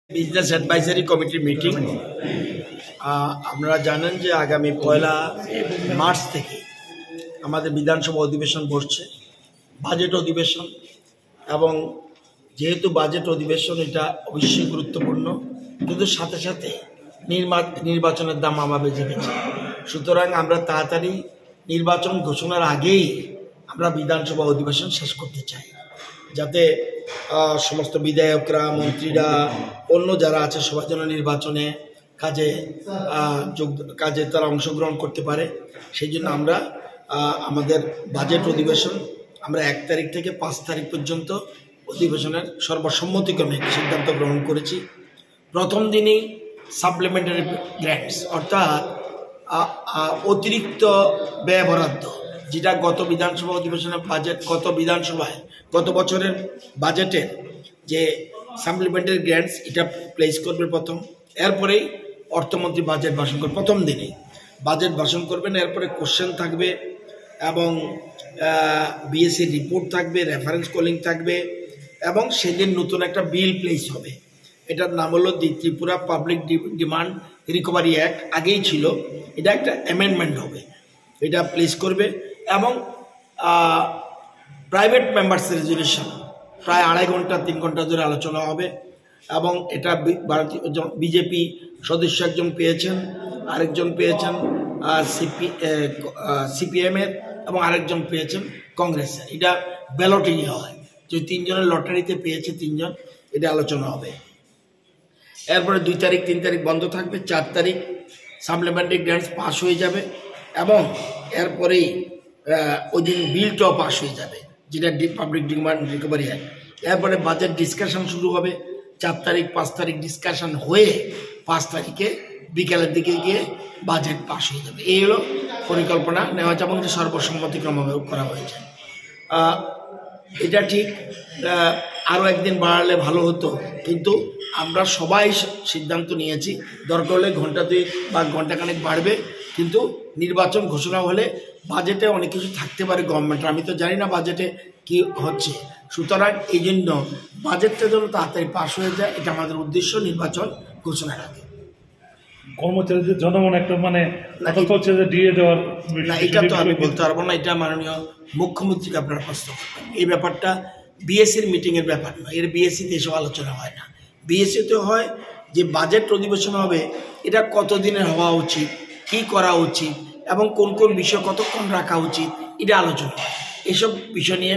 Business advisory কমিটির meeting. আপনারা জানেন যে আগামী 1 মার্চ থেকে আমাদের বিধানসভা অধিবেশন বসছে, বাজেট অধিবেশন। এবং যেহেতু বাজেট অধিবেশন এটা অবশ্যই গুরুত্বপূর্ণ, কিন্তু সাথে সাথে নির্বাচনের দাম আবার বেজে গেছে। সুতরাং আমরা তাড়াতাড়ি নির্বাচন ঘোষণার আগেই আমরা বিধানসভা অধিবেশন শেষ করতে চাই, যাতে সমস্ত বিধায়করা, মন্ত্রীরা, অন্য যারা আছে সবাই যেন নির্বাচনে কাজে তারা অংশগ্রহণ করতে পারে। সেই জন্য আমরা আমাদের বাজেট অধিবেশন আমরা 1 তারিখ থেকে 5 তারিখ পর্যন্ত অধিবেশনের সর্বসম্মতিক্রমে সিদ্ধান্ত গ্রহণ করেছি। প্রথম দিনই সাপ্লিমেন্টারি গ্র্যান্টস অর্থাৎ অতিরিক্ত ব্যয় বরাদ্দ, যেটা গত বিধানসভা অধিবেশনের বাজেট, গত বছরের বাজেটের যে সাপ্লিমেন্টারি গ্র্যান্টস এটা প্লেস করবে প্রথম। এরপরেই অর্থমন্ত্রী বাজেট ভাষণ করবে, প্রথম দিনেই বাজেট ভাষণ করবেন। এরপরে কোশ্চেন থাকবে এবং বিএসসি রিপোর্ট থাকবে, রেফারেন্স কলিং থাকবে, এবং সেদিন নতুন একটা বিল প্লেস হবে। এটার নাম হলো the Tripura public demand recovery act. আগেই ছিল, এটা একটা অ্যামেন্ডমেন্ট হবে, এটা প্লেস করবে। এবং প্রাইভেট মেম্বার্স রেজুলেশন প্রায় 2.5 ঘন্টা 3 ঘন্টা ধরে আলোচনা হবে। এবং এটা বিজেপি সদস্য একজন পেয়েছেন, আরেকজন পেয়েছেন সিপিএমের, এবং আরেকজন পেয়েছেন কংগ্রেসের। এটা ব্যালটিং হয়, যে 3 জনের লটারিতে পেয়েছে 3 জন, এটা আলোচনা হবে। এরপরে 2 তারিখ 3 তারিখ বন্ধ থাকবে, 4 তারিখ সাপ্লিমেন্টারি গ্র্যান্টস পাস হয়ে যাবে, এবং এরপরেই ওই দিন বিলটাও পাস হয়ে যাবে, যেটা পাবলিক ডিমান্ড রিকভারি অ্যাক্ট। এরপরে বাজেট ডিসকাশন শুরু হবে। 4 তারিখ 5 তারিখ ডিসকাশন হয়ে 5 তারিখে বিকেলের দিকে গিয়ে বাজেট পাস হয়ে যাবে। এই হলো পরিকল্পনা নেওয়া হয়েছে, এবং সর্বসম্মতিক্রমে করা হয়েছে। এটা ঠিক আরও একদিন বাড়ালে ভালো হতো, কিন্তু আমরা সবাই সিদ্ধান্ত নিয়েছি দরকার হলে ঘন্টা 2 বা ঘন্টাখানেক বাড়বে, কিন্তু নির্বাচন ঘোষণা হলে বাজেটে অনেক কিছু থাকতে পারে গভর্নমেন্টের, আমি তো জানি না বাজেটে কি হচ্ছে। সুতরাং এই জন্য বাজেটটা যেন তাড়াতাড়ি পাস হয়ে যায়, এটা আমাদের উদ্দেশ্য নির্বাচন ঘোষণার আগে। কর্মচারীদের জনমন একটা চলছে যে দিয়ে দেওয়ার না, এটা তো আমি বলতে পারবো না, এটা মাননীয় মুখ্যমন্ত্রীকে আপনারা প্রশ্ন করবেন। এই ব্যাপারটা বিএসসির মিটিংয়ের ব্যাপার নয়, এর বিএসসিতে এসব আলোচনা হয় না। বিএসসিতে হয় যে বাজেট অধিবেশন হবে, এটা কতদিনের হওয়া উচিত, কি করা উচিত, এবং কোন কোন বিষয় কতক্ষণ রাখা উচিত, এটা আলোচনা হয়। এসব বিষয় নিয়ে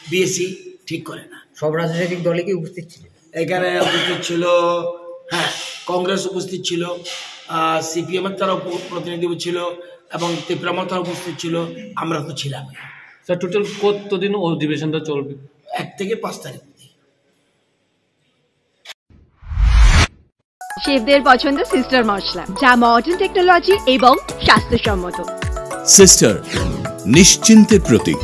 বিএসসি ঠিক করে না। সব রাজনৈতিক দলে কি উপস্থিত ছিল? এখানে উপস্থিত ছিল, হ্যাঁ, কংগ্রেস উপস্থিত ছিল, সিপিএমের তারা প্রতিনিধি ছিল, এবং ত্রিপুরামার তারা উপস্থিত ছিল, আমরা তো ছিলাম। স্যার, টোটাল কতদিন অধিবেশনটা চলবে? 1 থেকে 5 তারিখ। শেফদের পছন্দ সিস্টার মশলা, যা মডার্ন টেকনোলজি এবং স্বাস্থ্যসম্মত। সিস্টার, নিশ্চিন্তের প্রতীক।